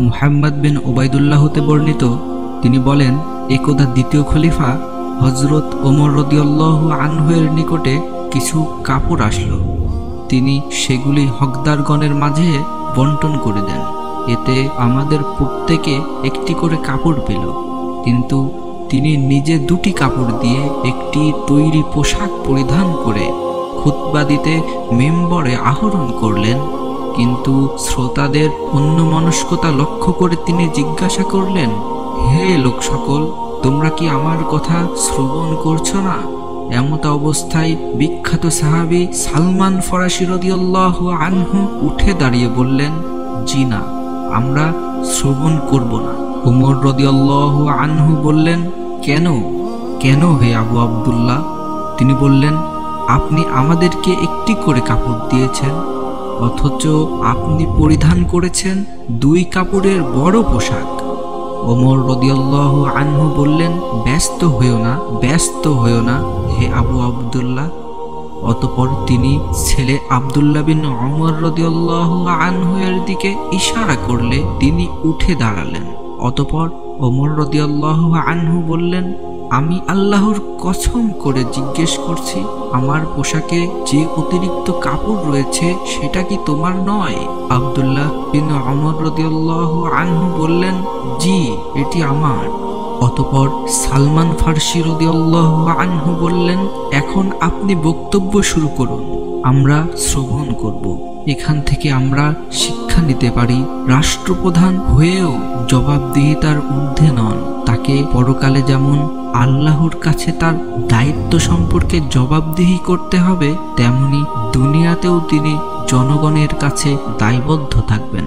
মুহাম্মদ বিন Ubaidullah হতে বর্ণিত, তিনি বলেন, একদা দ্বিতীয় খলিফা হযরত ওমর রাদিয়াল্লাহু আনহু এর নিকটে কিছু কাপড় আসলো। তিনি সেগুলি হকদারগণের মাঝে বন্টন করে দেন। এতে আমাদের প্রত্যেকে একটি করে কাপড় পেল, কিন্তু তিনি নিজে দুটি কাপড় দিয়ে একটি তৈরি পোশাক পরিধান করে খুতবা দিতে মিম্বরে আরোহণ করলেন। কিন্তু শ্রোতাদের অন্যমনস্কতা লক্ষ্য করে তিনি জিজ্ঞাসা করলেন, হে লোক সকল, তোমরা কি আমার কথা শ্রবণ করছো না? এমত অবস্থায় বিখ্যাত সাহাবী সালমান ফরাসি রাদিয়াল্লাহু আনহু উঠে দাঁড়িয়ে বললেন, জি না, আমরা শ্রবণ করব না। ওমর রাদিয়াল্লাহু আনহু বললেন, কেন কেন হে আবু আব্দুল্লাহ? তিনি বললেন, আপনি আমাদেরকে একটি করে কাপড় দিয়েছেন, অথচ আপনি পরিধান করেছেন দুই কাপড়ের বড় পোশাক। ওমর রাদিয়াল্লাহু আনহু বললেন, ব্যস্ত হইও না হে আবু আব্দুল্লাহ। অতঃপর তিনি ছেলে আব্দুল্লাহ বিন ওমর রাদিয়াল্লাহু আনহু এর দিকে ইশারা করলে তিনি উঠে দাঁড়ালেন। অতঃপর ওমর রাদিয়াল্লাহু আনহু বললেন, আমি আল্লাহর কসম করে জিজ্ঞেস করছি, আমার পোশাকে যে অতিরিক্ত কাপড় রয়েছে সেটা কি তোমার নয়? আব্দুল্লাহ বিন ওমর রাদিয়াল্লাহু আনহু বললেন, জি, এটি আমার। অতঃপর সালমান ফারসি রাদিয়াল্লাহু আনহু বললেন, এখন আপনি বক্তব্য শুরু করুন, আমরা শ্রবণ করব। এখান থেকে আমরা শিক্ষা নিতে পারি, রাষ্ট্রপ্রধান হয়েও জবাবদিহিতার ঊর্ধ্বে নন। তাকে পরকালে যেমন আল্লাহর কাছে তার দায়িত্ব সম্পর্কে জবাবদিহি করতে হবে, তেমনি দুনিয়াতেও তিনি জনগণের কাছে দায়বদ্ধ থাকবেন।